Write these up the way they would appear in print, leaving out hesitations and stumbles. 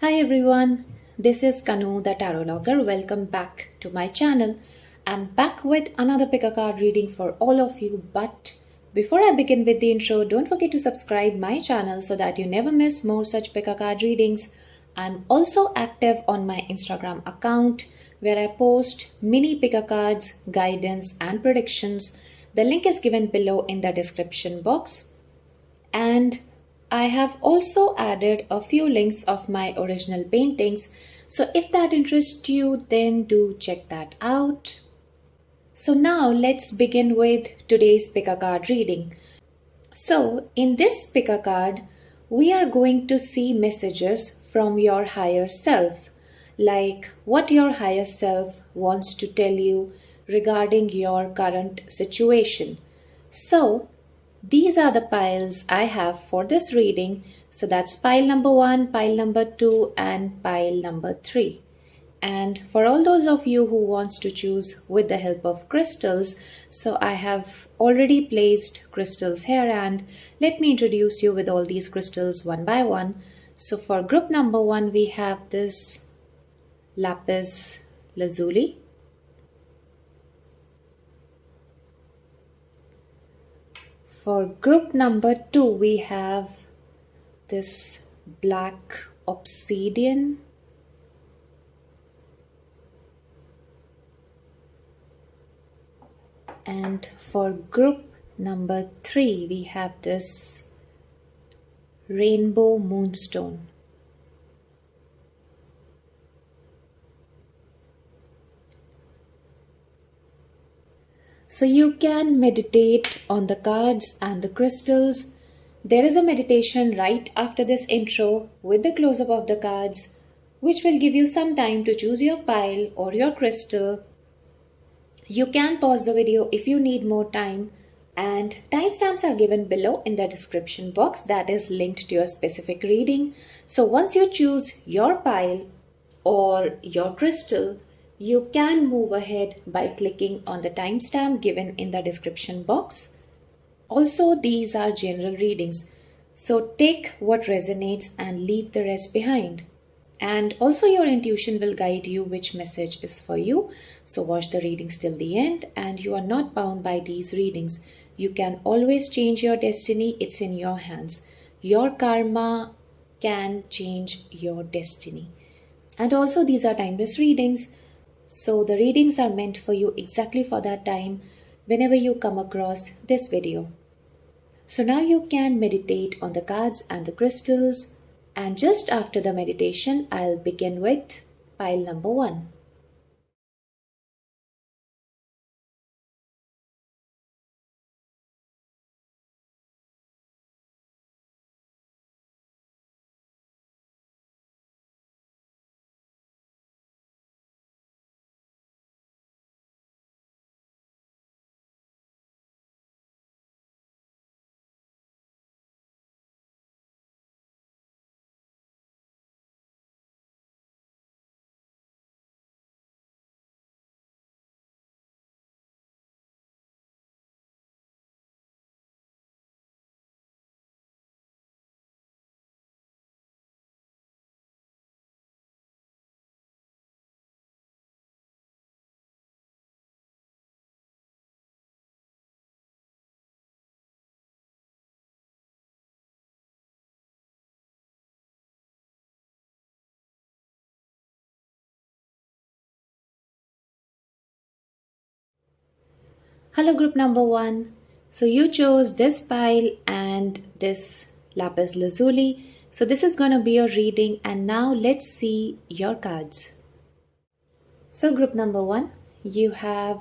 Hi everyone, this is Kanu the Tarotlogger. Welcome back to my channel. I'm back with another pick a card reading for all of you. But before I begin with the intro, don't forget to subscribe my channel so that you never miss more such pick a card readings. I'm also active on my Instagram account where I post mini pick a cards, guidance and predictions. The link is given below in the description box. And I have also added a few links of my original paintings. So if that interests you, then do check that out. So now let's begin with today's pick a card reading. So in this pick a card, we are going to see messages from your higher self, like what your higher self wants to tell you regarding your current situation. So these are the piles I have for this reading. So that's pile number 1, pile number 2 and pile number 3. And for all those of you who wants to choose with the help of crystals, so I have already placed crystals here and let me introduce you with all these crystals one by one. So for group number 1 we have this lapis lazuli. For group number 2, we have this black obsidian. And for group number 3, we have this rainbow moonstone. So you can meditate on the cards and the crystals. There is a meditation right after this intro with the close-up of the cards, which will give you some time to choose your pile or your crystal. You can pause the video if you need more time, and timestamps are given below in the description box that is linked to your specific reading. So once you choose your pile or your crystal, you can move ahead by clicking on the timestamp given in the description box. Also, these are general readings, so take what resonates and leave the rest behind. And also your intuition will guide you which message is for you. So watch the readings till the end, and you are not bound by these readings. You can always change your destiny. It's in your hands. Your karma can change your destiny. And also these are timeless readings. So the readings are meant for you exactly for that time whenever you come across this video. So now you can meditate on the cards and the crystals. And just after the meditation, I'll begin with pile number 1. Hello group number 1. So you chose this pile and this lapis lazuli. So this is going to be your reading, and now let's see your cards. So group number 1, you have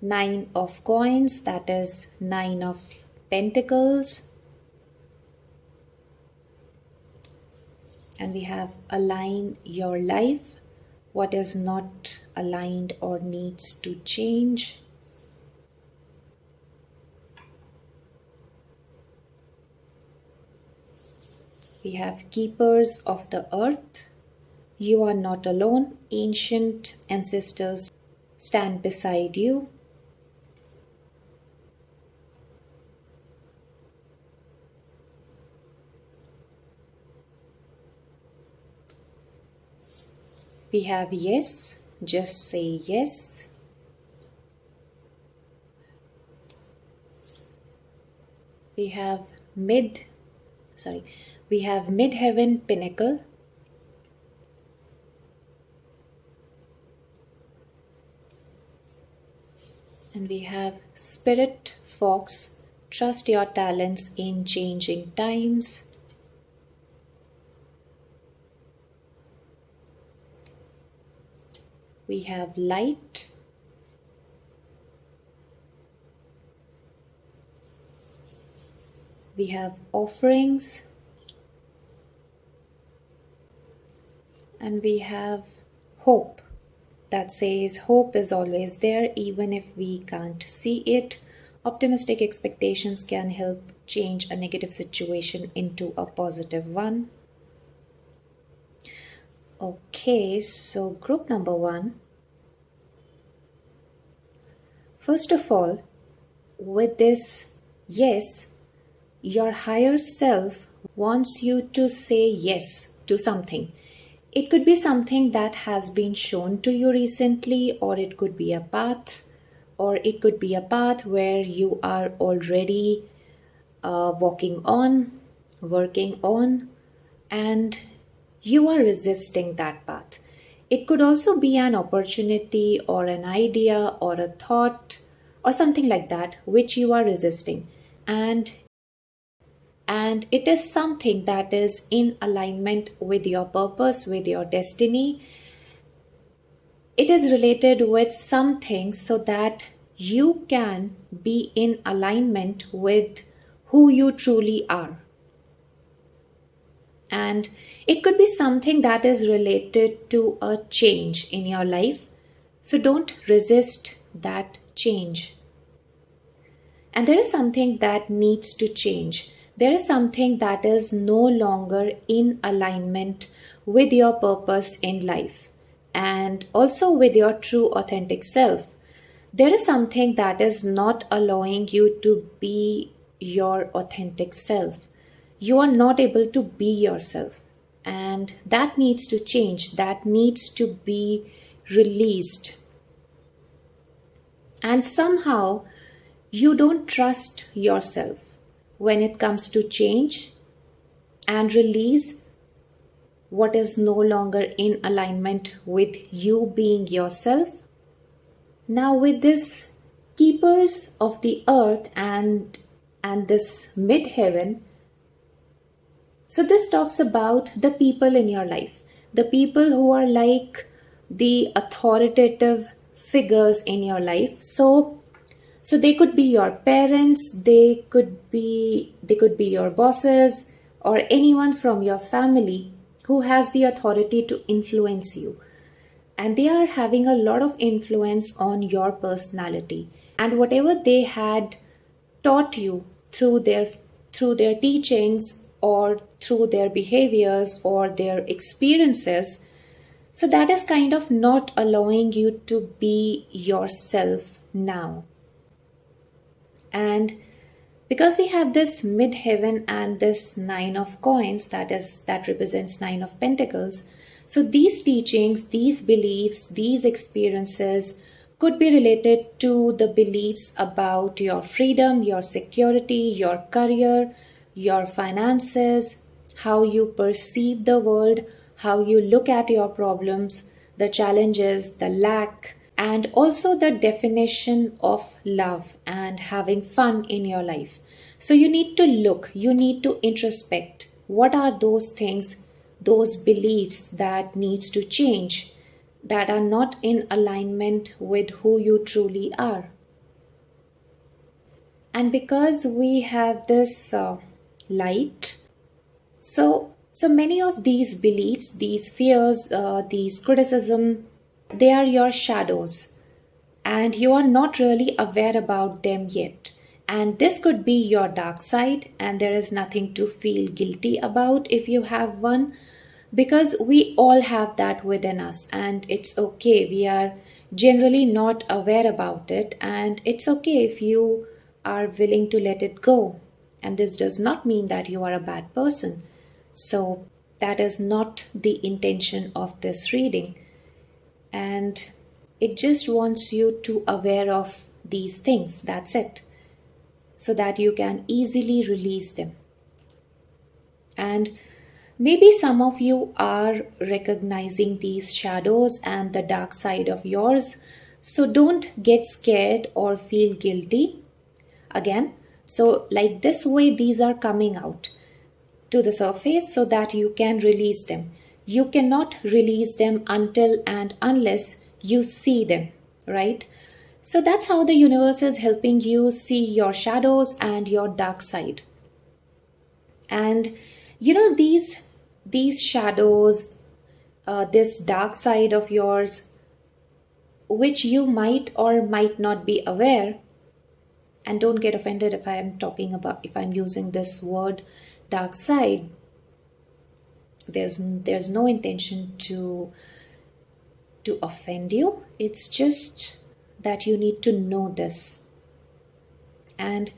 9 of coins, that is 9 of pentacles. And we have align your life, what is not aligned or needs to change. We have keepers of the earth. You are not alone. Ancient ancestors stand beside you. We have yes, just say yes. We have midheaven pinnacle. And we have spirit fox, trust your talents in changing times. We have light. We have offerings. And we have hope. That says hope is always there even if we can't see it. Optimistic expectations can help change a negative situation into a positive one. Okay, so group number 1. First of all, with this yes, your higher self wants you to say yes to something. It could be something that has been shown to you recently, or it could be a path, or it could be a path where you are already walking on, working on, and you are resisting that path. It could also be an opportunity or an idea or a thought or something like that which you are resisting. And it is something that is in alignment with your purpose, with your destiny. It is related with something so that you can be in alignment with who you truly are. And it could be something that is related to a change in your life. So don't resist that change. And there is something that needs to change. There is something that is no longer in alignment with your purpose in life and also with your true authentic self. There is something that is not allowing you to be your authentic self. You are not able to be yourself, and that needs to change. That needs to be released. And somehow you don't trust yourself when it comes to change and release what is no longer in alignment with you being yourself. Now with this keepers of the earth and this midheaven, so this talks about the people in your life, the people who are like the authoritative figures in your life. So they could be your parents, they could be your bosses, or anyone from your family who has the authority to influence you. And they are having a lot of influence on your personality. And whatever they had taught you through their teachings or through their behaviors or their experiences, so that is kind of not allowing you to be yourself now. And because we have this midheaven and this 9 of coins, that represents 9 of pentacles, so these teachings, these beliefs, these experiences could be related to the beliefs about your freedom, your security, your career, your finances, how you perceive the world, how you look at your problems, the challenges, the lack, and also the definition of love and having fun in your life. So you need to look, you need to introspect. What are those things, those beliefs that needs to change, that are not in alignment with who you truly are? And because we have this light, so many of these beliefs, these fears, these criticism, they are your shadows, and you are not really aware about them yet. And this could be your dark side, and there is nothing to feel guilty about if you have one, because we all have that within us, and it's okay. We are generally not aware about it, and it's okay if you are willing to let it go. And this does not mean that you are a bad person. So that is not the intention of this reading. and it just wants you to aware of these things. That's it. So that you can easily release them. And maybe some of you are recognizing these shadows and the dark side of yours. So don't get scared or feel guilty. Again, so like this way, these are coming out to the surface so that you can release them. You cannot release them until and unless you see them, right? So that's how the universe is helping you see your shadows and your dark side. And these shadows, this dark side of yours, which you might or might not be aware, and don't get offended if I'm using this word dark side. There's no intention to offend you. It's just that you need to know this. And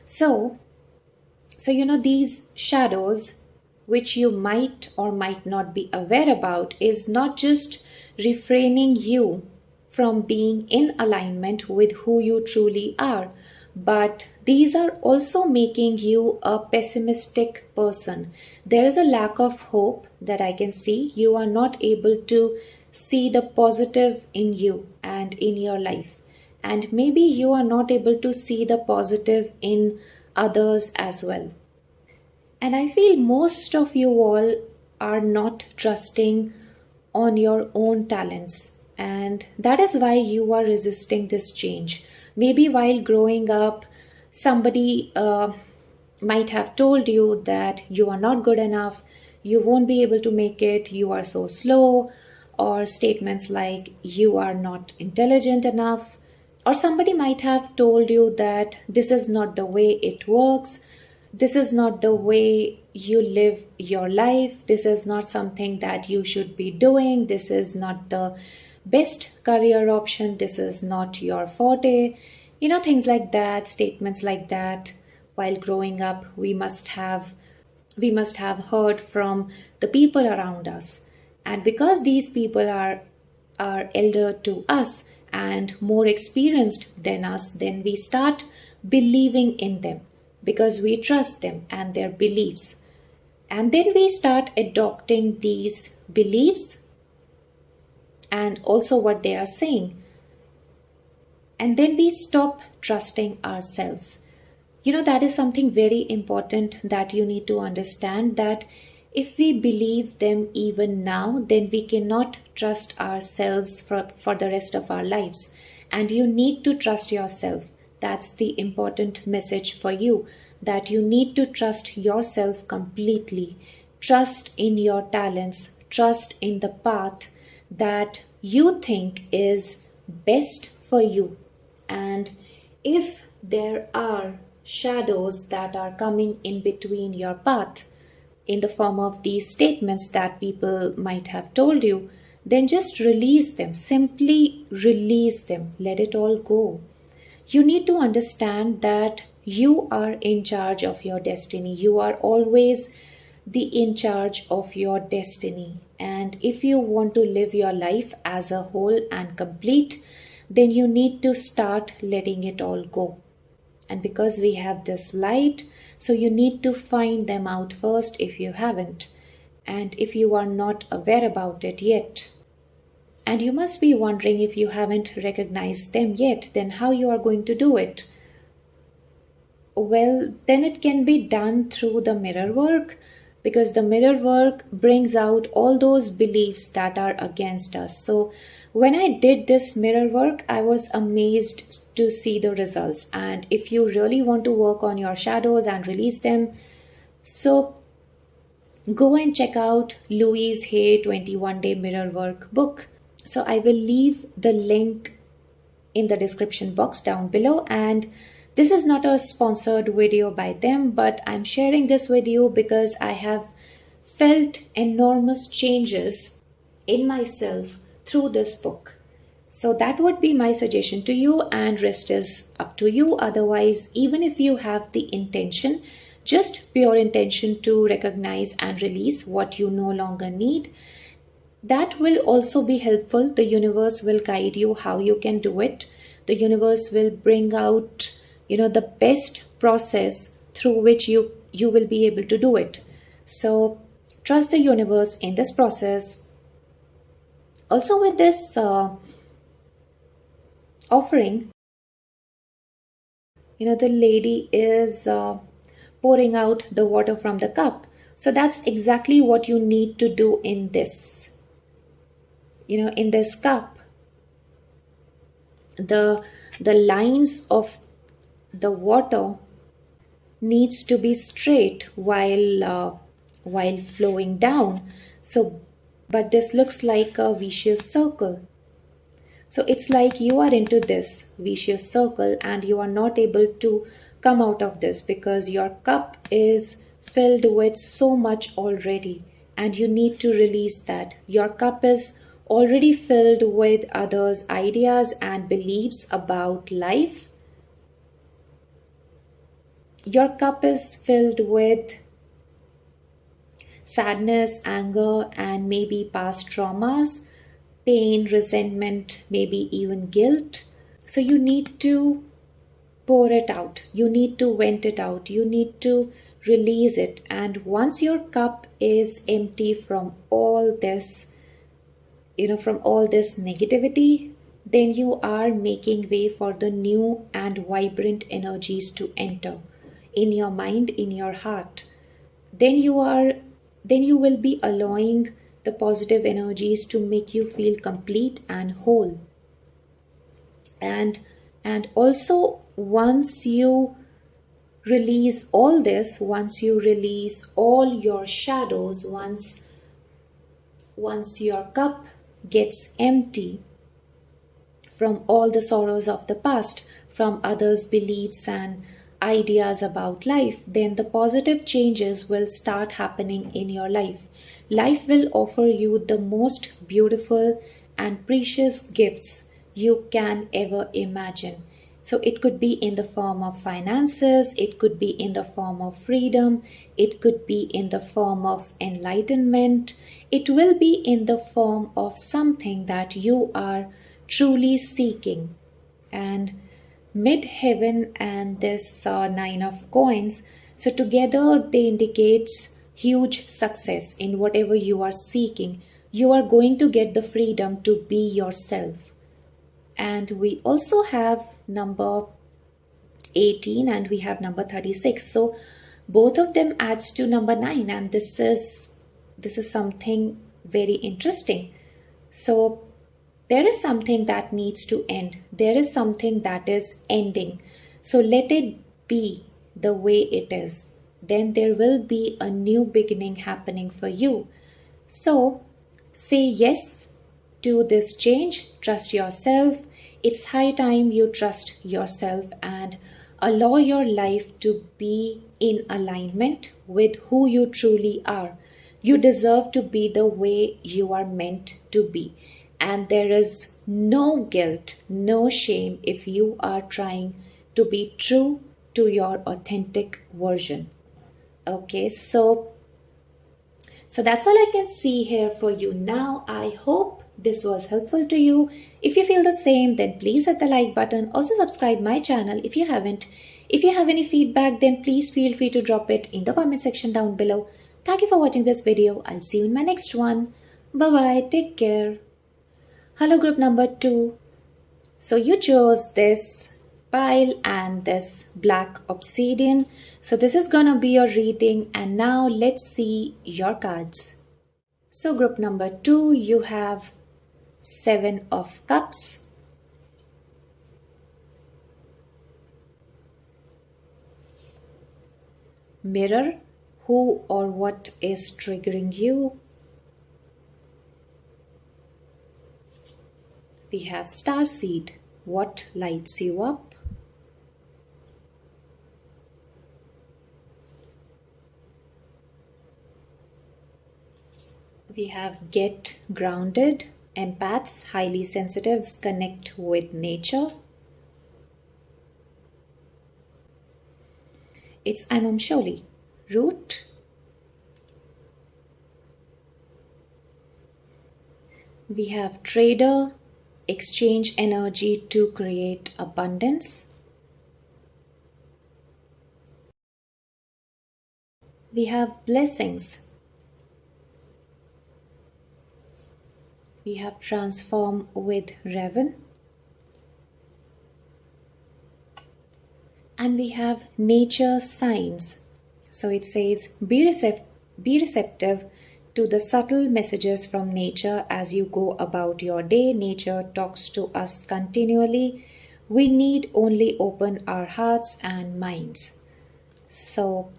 so these shadows, which you might or might not be aware about, is not just refraining you from being in alignment with who you truly are, but these are also making you a pessimistic person. There is a lack of hope that I can see. You are not able to see the positive in you and in your life. And maybe you are not able to see the positive in others as well. And I feel most of you all are not trusting on your own talents. And that is why you are resisting this change. Maybe while growing up, somebody might have told you that you are not good enough, you won't be able to make it, you are so slow, or statements like you are not intelligent enough. Or somebody might have told you that this is not the way it works, this is not the way you live your life, this is not something that you should be doing, this is not the best career option, this is not your forte. Things like that, statements like that. While growing up, we must have heard from the people around us. And because these people are elder to us and more experienced than us, then we start believing in them because we trust them and their beliefs. And then we start adopting these beliefs and also what they are saying. And then we stop trusting ourselves. That is something very important that you need to understand, that if we believe them even now, then we cannot trust ourselves for the rest of our lives. And you need to trust yourself. That's the important message for you, that you need to trust yourself completely. Trust in your talents. Trust in the path that you think is best for you. And if there are shadows that are coming in between your path in the form of these statements that people might have told you, then just release them. Simply release them. Let it all go. You need to understand that you are in charge of your destiny. You are always the in charge of your destiny. And if you want to live your life as a whole and complete, then you need to start letting it all go. And because we have this light, so you need to find them out first if you haven't, and if you are not aware about it yet. And you must be wondering, if you haven't recognized them yet, then how you are going to do it? Well, then it can be done through the mirror work, because the mirror work brings out all those beliefs that are against us. So when I did this mirror work, I was amazed to see the results. And if you really want to work on your shadows and release them, so go and check out Louise Hay 21-Day Mirror Work book. So I will leave the link in the description box down below. And this is not a sponsored video by them, but I'm sharing this with you because I have felt enormous changes in myself through this book. So that would be my suggestion to you, and rest is up to you. Otherwise, even if you have the intention, just pure intention to recognize and release what you no longer need, that will also be helpful. The universe will guide you how you can do it. The universe will bring out, the best process through which you will be able to do it. So trust the universe in this process. Also, with this offering, the lady is pouring out the water from the cup. So that's exactly what you need to do in this. In this cup, the lines of the water needs to be straight while flowing down. So, but this looks like a vicious circle. So it's like you are into this vicious circle and you are not able to come out of this because your cup is filled with so much already and you need to release that. Your cup is already filled with others' ideas and beliefs about life. Your cup is filled with sadness, anger, and maybe past traumas, pain, resentment, maybe even guilt. So you need to pour it out. You need to vent it out. You need to release it. And once your cup is empty from all this, from all this negativity, then you are making way for the new and vibrant energies to enter in your mind, in your heart. Then you will be allowing the positive energies to make you feel complete and whole. And also, once you release all this, once you release all your shadows, once your cup gets empty from all the sorrows of the past, from others' beliefs and ideas about life, then the positive changes will start happening in your life. Life will offer you the most beautiful and precious gifts you can ever imagine. So it could be in the form of finances, it could be in the form of freedom, it could be in the form of enlightenment, it will be in the form of something that you are truly seeking. And mid-heaven and this nine of coins, so together they indicates huge success in whatever you are seeking. You are going to get the freedom to be yourself. And we also have number 18 and we have number 36. So both of them adds to number 9, and this is something very interesting. So there is something that needs to end. There is something that is ending. So let it be the way it is. Then there will be a new beginning happening for you. So say yes to this change. Trust yourself. It's high time you trust yourself and allow your life to be in alignment with who you truly are. You deserve to be the way you are meant to be. And there is no guilt, no shame if you are trying to be true to your authentic version. Okay, so that's all I can see here for you now. I hope this was helpful to you. If you feel the same, then please hit the like button. Also subscribe my channel if you haven't. If you have any feedback, then please feel free to drop it in the comment section down below. Thank you for watching this video. I'll see you in my next one. Bye-bye. Take care. Hello group number 2. So you chose this pile and this black obsidian. So this is gonna be your reading, and now let's see your cards. So group number 2, you have 7 of Cups, Mirror, who or what is triggering you. We have Starseed, what lights you up. We have Get Grounded, empaths, highly sensitives, connect with nature. It's I'm Sholi, Root. We have trader, exchange energy to create abundance. We have blessings. We have transform with Raven. And we have nature signs. So it says, be receptive to the subtle messages from nature as you go about your day. Nature talks to us continually. We need only open our hearts and minds. So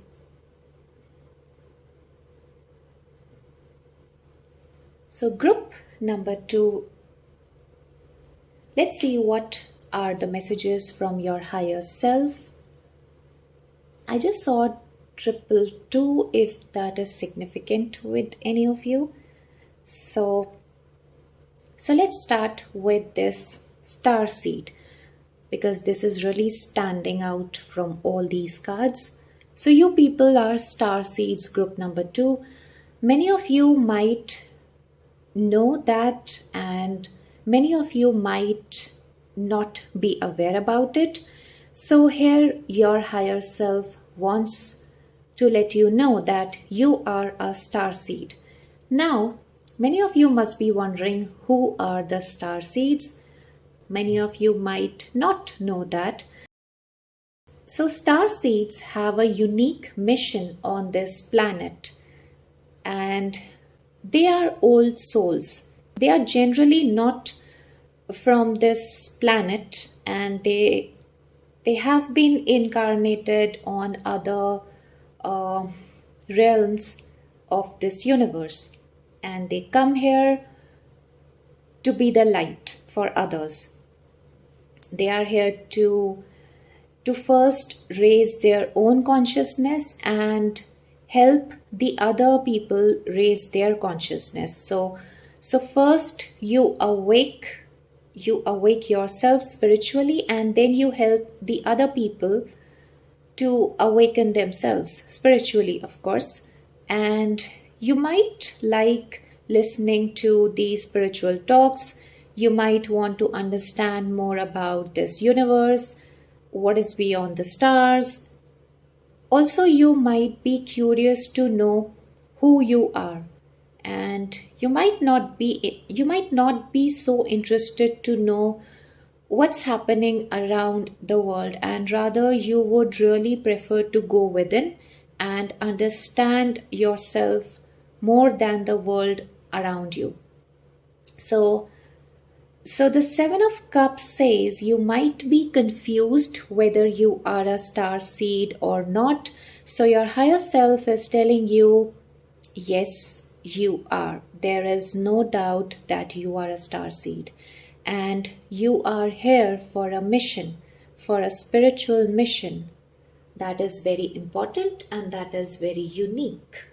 group number 2, let's see what are the messages from your higher self. I just saw 222 if that is significant with any of you. So let's start with this star seed, because this is really standing out from all these cards. So you people are star seeds, group number 2. Many of you might know that, and many of you might not be aware about it. So here your higher self wants to let you know that you are a star seed. Now, many of you must be wondering, who are the star seeds? Many of you might not know that. So star seeds have a unique mission on this planet, and they are old souls. They are generally not from this planet, and they have been incarnated on other realms of this universe, and they come here to be the light for others. They are here to first raise their own consciousness and help the other people raise their consciousness. So first you awake yourself spiritually, and then you help the other people to awaken themselves spiritually, of course. And you might like listening to these spiritual talks. You might want to understand more about this universe, what is beyond the stars. Also, you might be curious to know who you are, and you might not be so interested to know what's happening around the world, and rather you would really prefer to go within and understand yourself more than the world around you. So the 7 of Cups says you might be confused whether you are a star seed or not. So your higher self is telling you, yes, you are. There is no doubt that you are a star seed, and you are here for a mission, for a spiritual mission that is very important and that is very unique.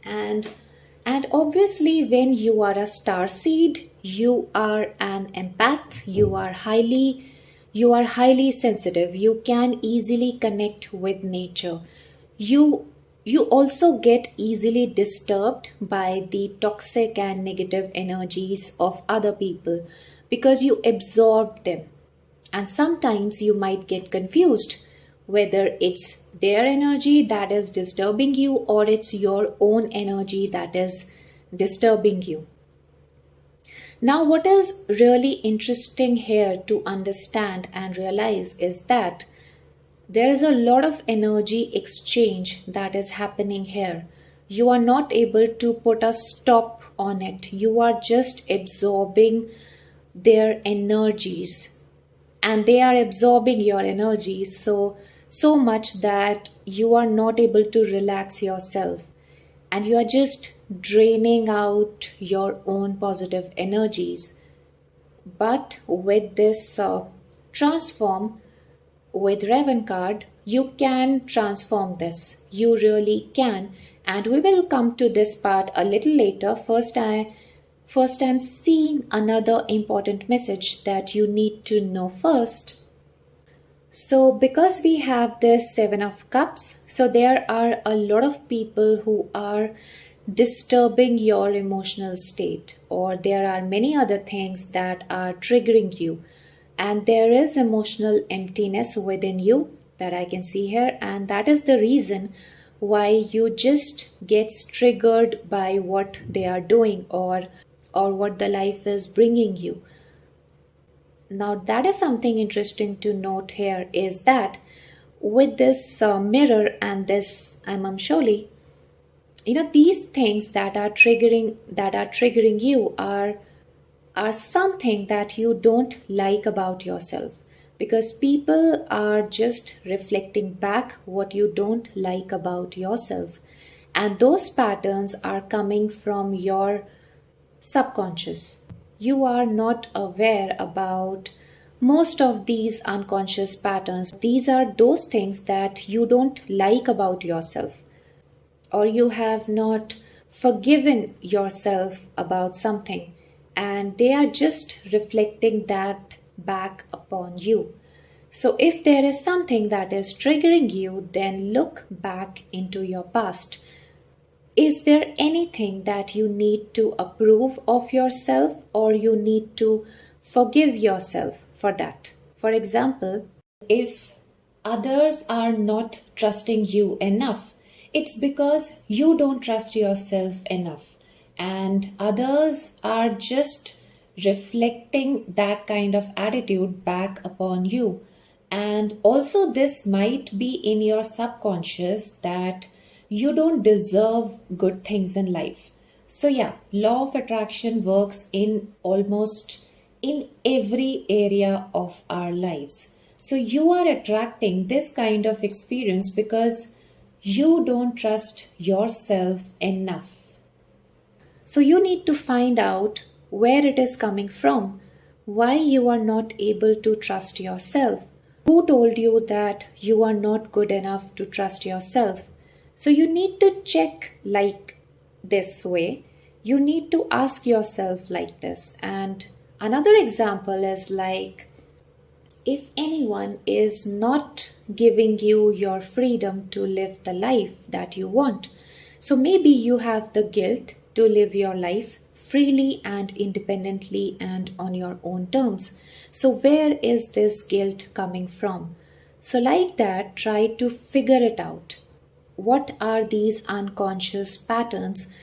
And obviously, when you are a star seed, you are an empath. You are highly sensitive. You can easily connect with nature. You also get easily disturbed by the toxic and negative energies of other people because you absorb them. And sometimes you might get confused whether it's their energy that is disturbing you or it's your own energy that is disturbing you. Now, what is really interesting here to understand and realize is that there is a lot of energy exchange that is happening here. You are not able to put a stop on it. You are just absorbing their energies, and they are absorbing your energies so much that you are not able to relax yourself, and you are just draining out your own positive energies. But with this transform with Raven card, you can transform this. You really can, and we will come to this part a little later. First I'm seeing another important message that you need to know first. So because we have this 7 of Cups, so there are a lot of people who are disturbing your emotional state, or there are many other things that are triggering you, and there is emotional emptiness within you that I can see here, and that is the reason why you just gets triggered by what they are doing, or what the life is bringing you. Now that is something interesting to note here, is that with this mirror and this I'm surely, these things that are triggering you are something that you don't like about yourself, because people are just reflecting back what you don't like about yourself, and those patterns are coming from your subconscious. You are not aware about most of these unconscious patterns. These are those things that you don't like about yourself, or you have not forgiven yourself about something, and they are just reflecting that back upon you. So if there is something that is triggering you, then look back into your past. Is there anything that you need to approve of yourself, or you need to forgive yourself for that? For example, if others are not trusting you enough, it's because you don't trust yourself enough, and others are just reflecting that kind of attitude back upon you. And also, this might be in your subconscious that you don't deserve good things in life. So yeah, law of attraction works in almost in every area of our lives. So you are attracting this kind of experience because you don't trust yourself enough. So you need to find out where it is coming from, why you are not able to trust yourself. Who told you that you are not good enough to trust yourself? So you need to check like this way. You need to ask yourself like this. And another example is like, if anyone is not giving you your freedom to live the life that you want, so maybe you have the guilt to live your life freely and independently and on your own terms. So where is this guilt coming from? So like that, try to figure it out. What are these unconscious patterns?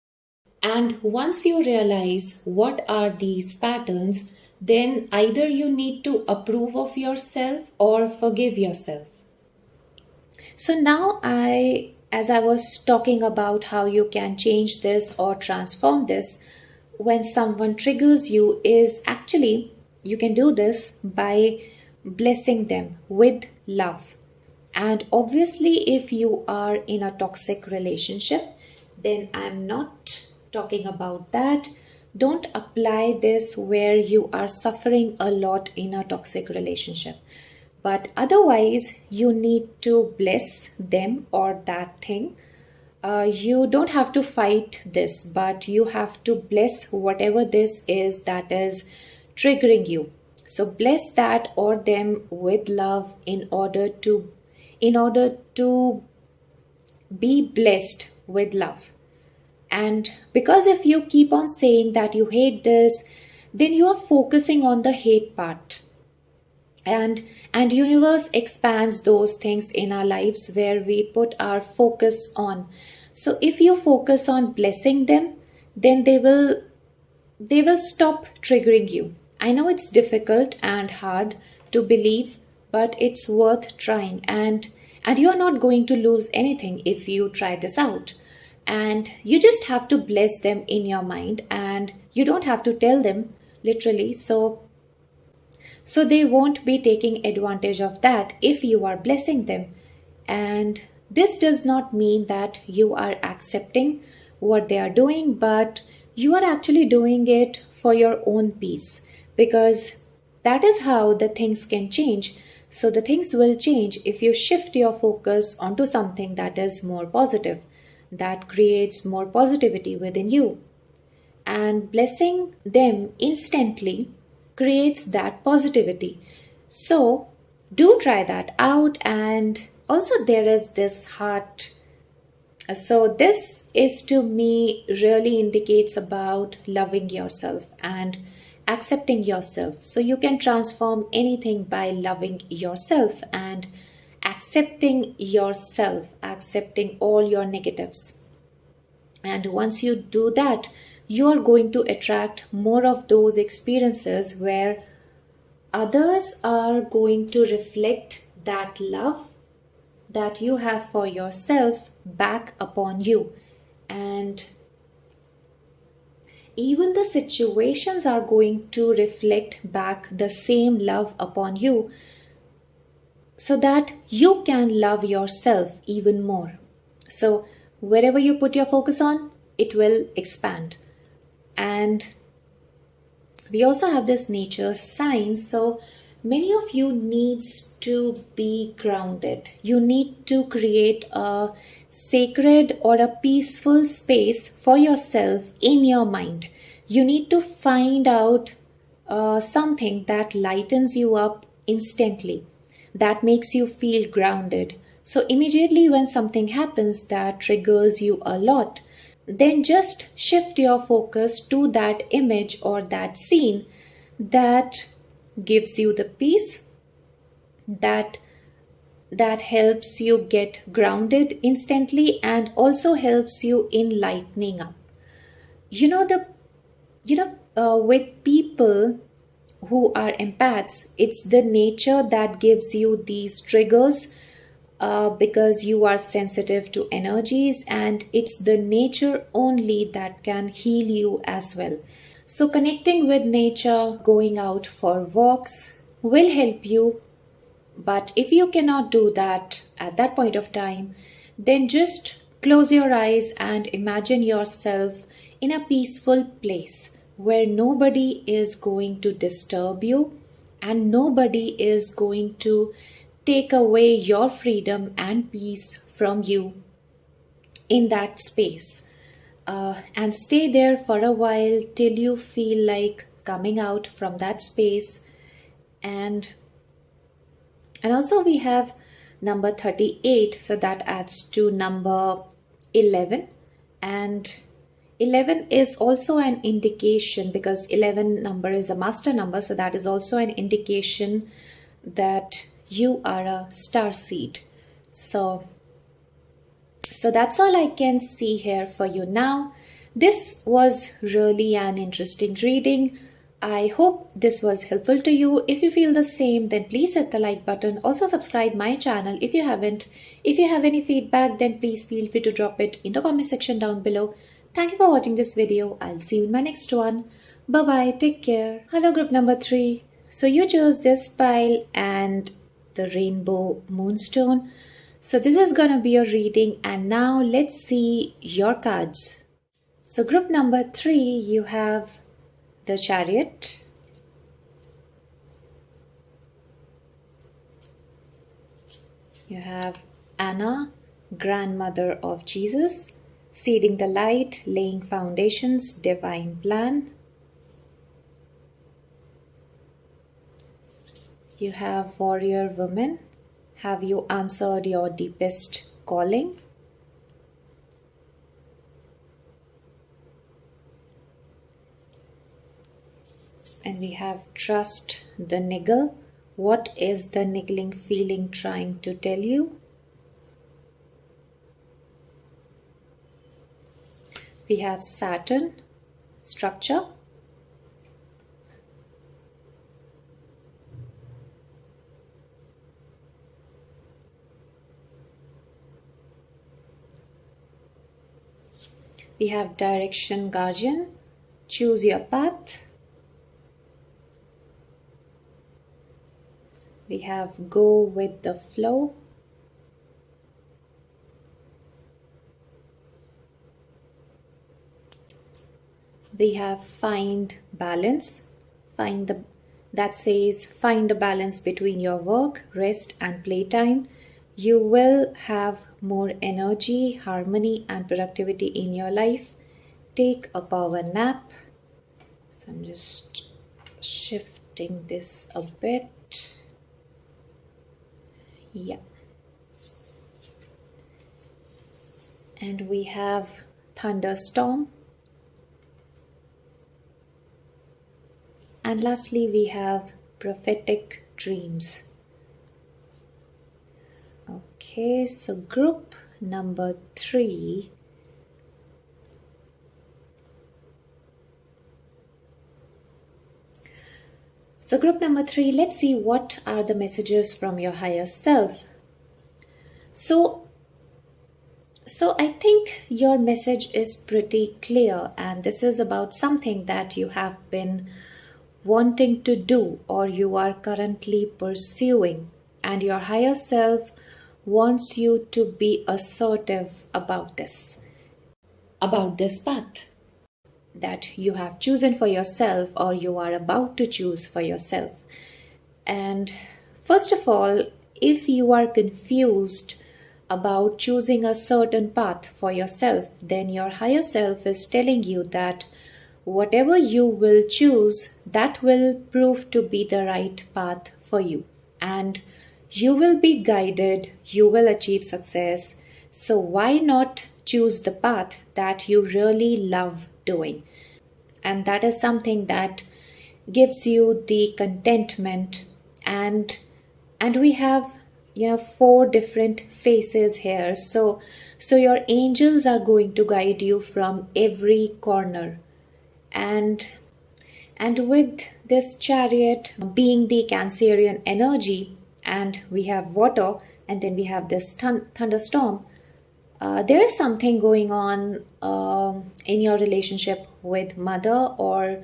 And once you realize what are these patterns, then either you need to approve of yourself or forgive yourself. So now as I was talking about how you can change this or transform this, when someone triggers you, is actually you can do this by blessing them with love. And obviously, if you are in a toxic relationship, then I'm not talking about that. Don't apply this where you are suffering a lot in a toxic relationship. But otherwise, you need to bless them or that thing. You don't have to fight this, but you have to bless whatever this is that is triggering you. So bless that or them with love in order to be blessed with love. And because if you keep on saying that you hate this, then you are focusing on the hate part. And universe expands those things in our lives where we put our focus on. So if you focus on blessing them, then they will stop triggering you. I know it's difficult and hard to believe, but it's worth trying, and you are not going to lose anything if you try this out. And you just have to bless them in your mind, and you don't have to tell them literally, so they won't be taking advantage of that if you are blessing them. And this does not mean that you are accepting what they are doing, but you are actually doing it for your own peace, because that is how the things can change. So the things will change if you shift your focus onto something that is more positive, that creates more positivity within you. And blessing them instantly creates that positivity. So do try that out. And also there is this heart So this is to me really indicates about loving yourself and accepting yourself. So you can transform anything by loving yourself and accepting yourself, accepting all your negatives. And once you do that, you are going to attract more of those experiences where others are going to reflect that love that you have for yourself back upon you. And even the situations are going to reflect back the same love upon you, so that you can love yourself even more. So wherever you put your focus on, it will expand. And we also have this nature signs. So many of you needs to be grounded. You need to create a sacred or a peaceful space for yourself in your mind. You need to find out something that lightens you up instantly, that makes you feel grounded. So immediately when something happens that triggers you a lot, then just shift your focus to that image or that scene that gives you the peace, that helps you get grounded instantly and also helps you in lightening up. With people who are empaths, it's the nature that gives you these triggers, because you are sensitive to energies, and it's the nature only that can heal you as well. So connecting with nature, going out for walks will help you. But if you cannot do that at that point of time, then just close your eyes and imagine yourself in a peaceful place where nobody is going to disturb you and nobody is going to take away your freedom and peace from you in that space. And stay there for a while till you feel like coming out from that space. And also we have number 38, so that adds to number 11. And 11 is also an indication, because 11 number is a master number, so that is also an indication that you are a star seed. So that's all I can see here for you now. This was really an interesting reading. I hope this was helpful to you. If you feel the same, then please hit the like button. Also subscribe my channel if you haven't. If you have any feedback, then please feel free to drop it in the comment section down below. Thank you for watching this video. I'll see you in my next one. Bye bye. Take care. Hello, group number 3. So you chose this pile and the rainbow moonstone. So this is gonna be a reading, and now let's see your cards. So group number 3, you have the Chariot, you have Anna, grandmother of Jesus, seeding the light, laying foundations, divine plan. You have Warrior Woman, have you answered your deepest calling? And we have Trust the Niggle. What is the niggling feeling trying to tell you? We have Saturn, Structure. We have Direction, Guardian. Choose your path. We have Go with the Flow. We have Find Balance. That says find the balance between your work, rest and playtime. You will have more energy, harmony and productivity in your life. Take a power nap. So I'm just shifting this a bit. Yeah. And we have thunderstorm. And lastly, we have prophetic dreams. Okay, so group number 3. So group number 3, let's see what are the messages from your higher self. So I think your message is pretty clear, and this is about something that you have been wanting to do or you are currently pursuing, and your higher self wants you to be assertive about this path that you have chosen for yourself or you are about to choose for yourself. And first of all, if you are confused about choosing a certain path for yourself, then your higher self is telling you that whatever you will choose, that will prove to be the right path for you. And you will be guided, you will achieve success. So why not choose the path that you really love doing? And that is something that gives you the contentment. And we have 4 different faces here. So your angels are going to guide you from every corner. And with this chariot being the Cancerian energy, and we have water, and then we have this thunderstorm, there is something going on in your relationship with mother, or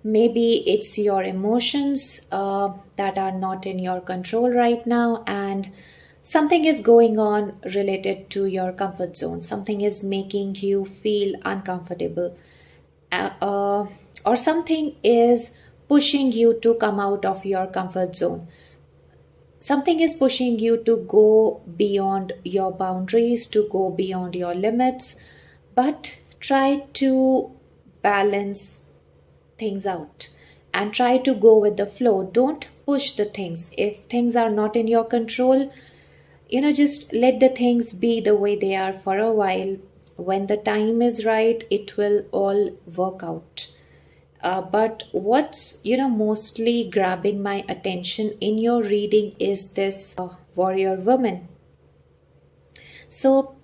maybe it's your emotions that are not in your control right now, and something is going on related to your comfort zone. Something is making you feel uncomfortable, or something is pushing you to come out of your comfort zone. Something is pushing you to go beyond your boundaries, to go beyond your limits, but try to balance things out and try to go with the flow. Don't push the things. If things are not in your control, just let the things be the way they are for a while. When the time is right, it will all work out. But what's mostly grabbing my attention in your reading is this warrior woman. So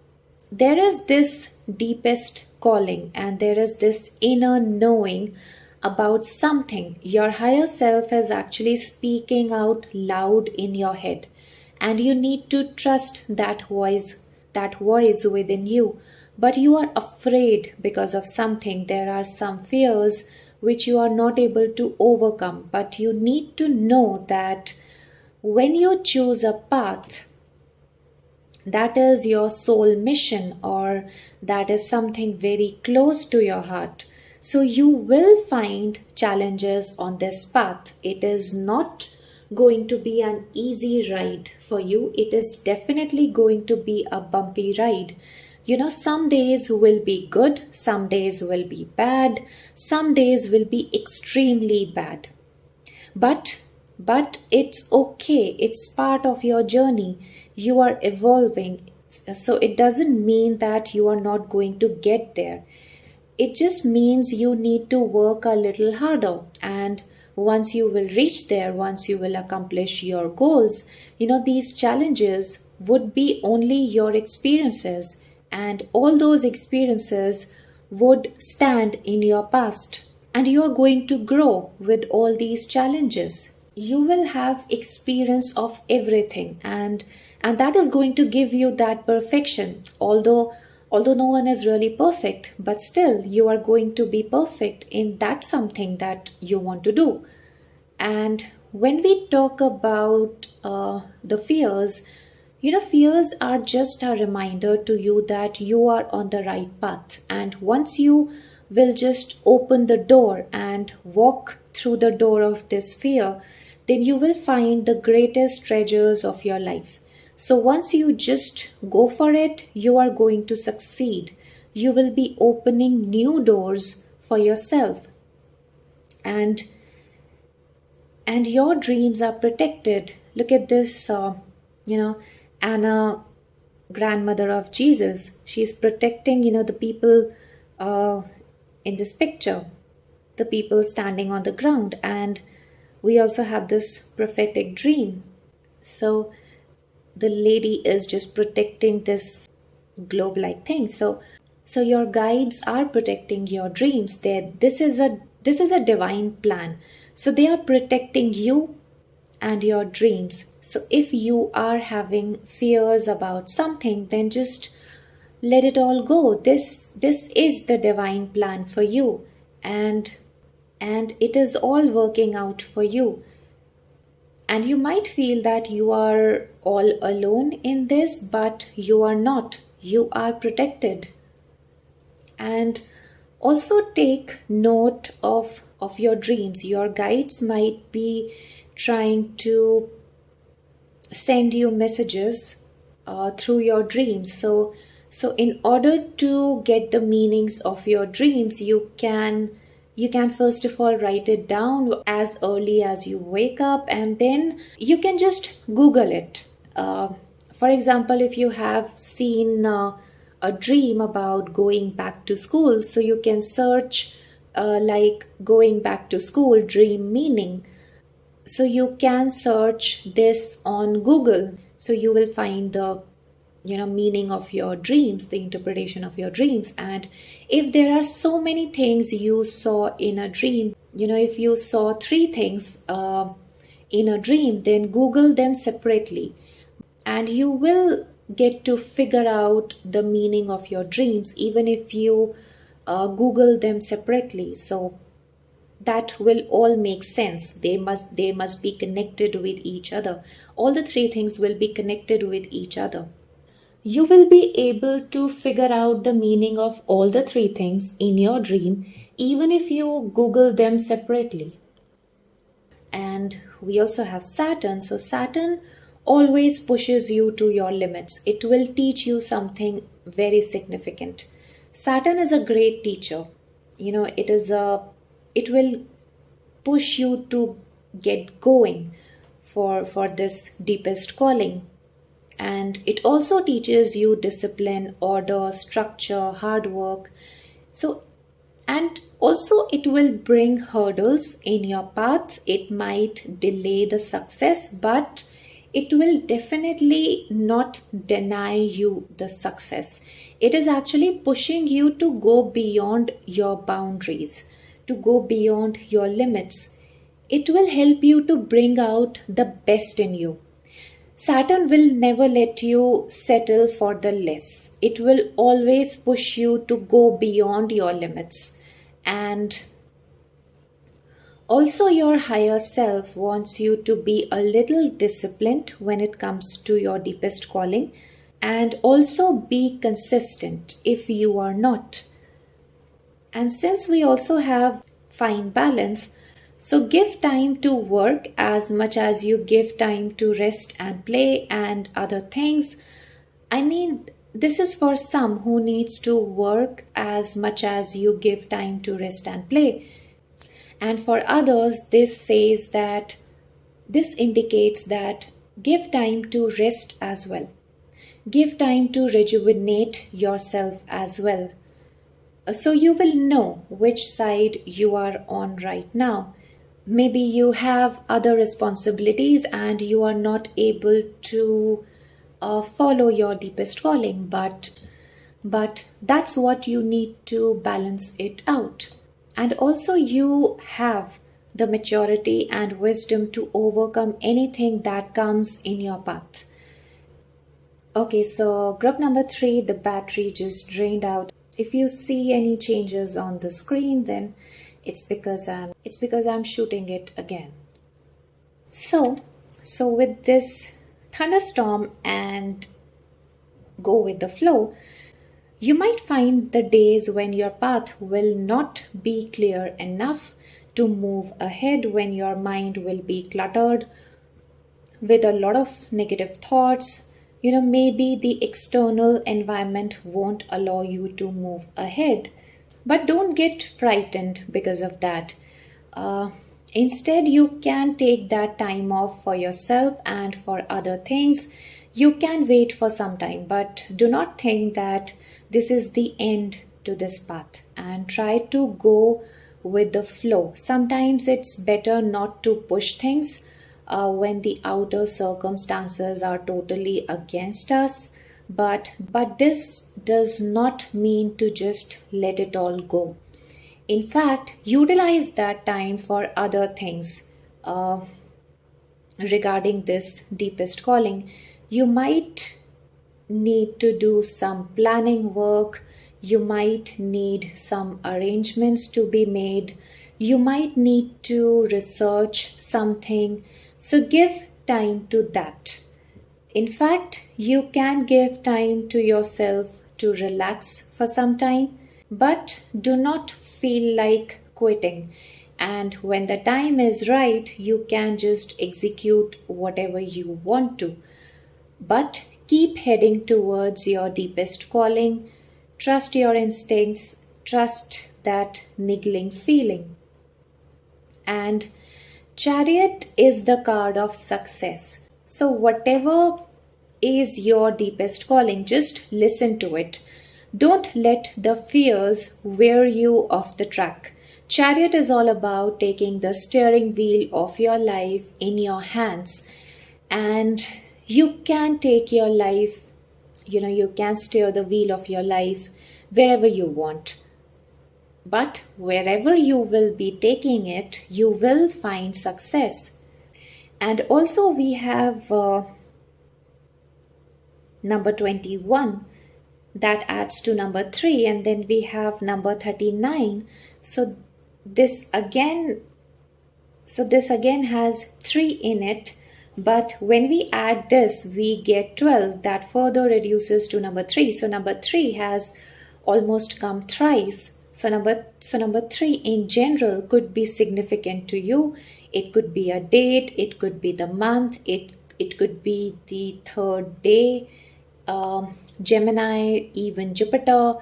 there is this deepest calling, and there is this inner knowing about something. Your higher self is actually speaking out loud in your head, and you need to trust that voice within you. But you are afraid because of something. There are some fears which you are not able to overcome. But you need to know that when you choose a path, that is your soul mission, or that is something very close to your heart. So you will find challenges on this path. It is not going to be an easy ride for you. It is definitely going to be a bumpy ride. Some days will be good, some days will be bad, some days will be extremely bad. But it's okay. It's part of your journey. You are evolving. So it doesn't mean that you are not going to get there. It just means you need to work a little harder. And once you will reach there, once you will accomplish your goals, these challenges would be only your experiences. And all those experiences would stand in your past. And you are going to grow with all these challenges. You will have experience of everything. And that is going to give you that perfection. Although no one is really perfect, but still you are going to be perfect in that something that you want to do. And when we talk about the fears, fears are just a reminder to you that you are on the right path. And once you will just open the door and walk through the door of this fear, then you will find the greatest treasures of your life. So once you just go for it, you are going to succeed. You will be opening new doors for yourself. And your dreams are protected. Look at this, Anna grandmother of Jesus. She's protecting, the people uh, in this picture, the people standing on the ground. And we also have this prophetic dream. So the lady is just protecting this globe-like thing. So your guides are protecting your dreams. This is a divine plan. So they are protecting you and your dreams. So if you are having fears about something, then just let it all go. This is the divine plan for you, and it is all working out for you. And you might feel that you are all alone in this, but you are not. You are protected. And also take note of your dreams. Your guides might be trying to send you messages through your dreams. So in order to get the meanings of your dreams, you can first of all write it down as early as you wake up, and then you can just Google it. For example, if you have seen a dream about going back to school, so you can search like going back to school dream meaning. So you can search this on Google. So you will find the meaning of your dreams, the interpretation of your dreams. And if there are so many things you saw in a dream, if you saw 3 things in a dream, then Google them separately, and you will get to figure out the meaning of your dreams, even if you Google them separately. So that will all make sense. They must be connected with each other. All the 3 things will be connected with each other. You will be able to figure out the meaning of all the 3 things in your dream, even if you Google them separately. And we also have Saturn. So Saturn always pushes you to your limits. It will teach you something very significant. Saturn is a great teacher. It will push you to get going for this deepest calling. And it also teaches you discipline, order, structure, hard work. So, and also it will bring hurdles in your path. It might delay the success, but it will definitely not deny you the success. It is actually pushing you to go beyond your boundaries, to go beyond your limits. It will help you to bring out the best in you. Saturn will never let you settle for the less. It will always push you to go beyond your limits. And also your higher self wants you to be a little disciplined when it comes to your deepest calling, and also be consistent if you are not. And since we also have fine balance, so give time to work as much as you give time to rest and play and other things. I mean, this is for some who needs to work as much as you give time to rest and play. And for others, this indicates that give time to rest as well. Give time to rejuvenate yourself as well. So you will know which side you are on right now. Maybe you have other responsibilities and you are not able to follow your deepest calling, but that's what you need to balance it out. And also you have the maturity and wisdom to overcome anything that comes in your path. Okay, so group number 3, the battery just drained out. If you see any changes on the screen, then it's because I'm shooting it again. So with this thunderstorm and go with the flow, you might find the days when your path will not be clear enough to move ahead, when your mind will be cluttered with a lot of negative thoughts. Maybe the external environment won't allow you to move ahead. But don't get frightened because of that. Instead, you can take that time off for yourself and for other things. You can wait for some time, but do not think that this is the end to this path, and try to go with the flow. Sometimes it's better not to push things when the outer circumstances are totally against us, but this does not mean to just let it all go. In fact, utilize that time for other things. Regarding this deepest calling, you might need to do some planning work, you might need some arrangements to be made, you might need to research something. So give time to that. In fact, you can give time to yourself to relax for some time, but do not feel like quitting. And when the time is right, you can just execute whatever you want to. But keep heading towards your deepest calling. Trust your instincts, trust that niggling feeling. And Chariot is the card of success. So whatever is your deepest calling, just listen to it. Don't let the fears wear you off the track. Chariot is all about taking the steering wheel of your life in your hands, and you can take your life, you can steer the wheel of your life wherever you want. But wherever you will be taking it, you will find success. And also we have number 21 that adds to number 3, and then we have number 39. So this again has 3 in it, but when we add this we get 12. That further reduces to number 3. So number 3 has almost come thrice. So number 3 in general could be significant to you. It could be a date, it could be the month, it could be the 3rd day, Gemini, even Jupiter.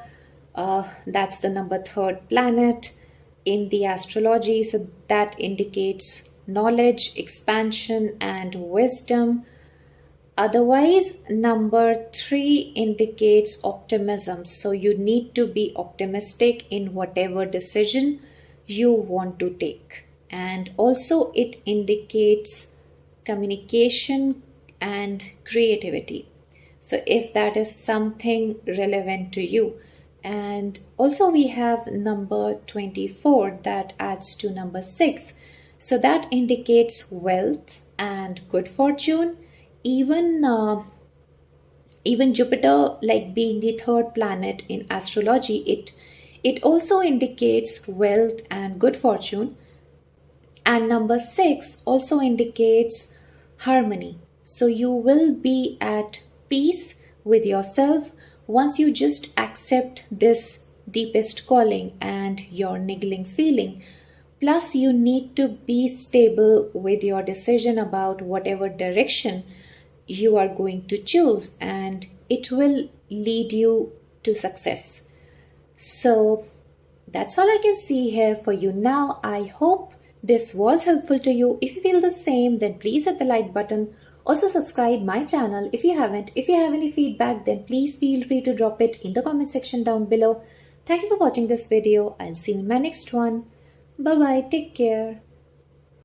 That's the number 3rd planet in the astrology. So that indicates knowledge, expansion, and wisdom. Otherwise, number 3 indicates optimism. So you need to be optimistic in whatever decision you want to take. And also it indicates communication and creativity. So if that is something relevant to you. And also we have number 24 that adds to number 6. So that indicates wealth and good fortune. Even Jupiter, like being the 3rd planet in astrology, it also indicates wealth and good fortune. And number 6 also indicates harmony. So you will be at peace with yourself once you just accept this deepest calling and your niggling feeling. Plus, you need to be stable with your decision about whatever direction you are going to choose, and it will lead you to success. So that's all I can see here for you now. I hope this was helpful to you. If you feel the same, then please hit the like button. Also subscribe my channel if you haven't. If you have any feedback, then please feel free to drop it in the comment section down below. Thank you for watching this video. I'll see you in my next one. Bye bye. Take care.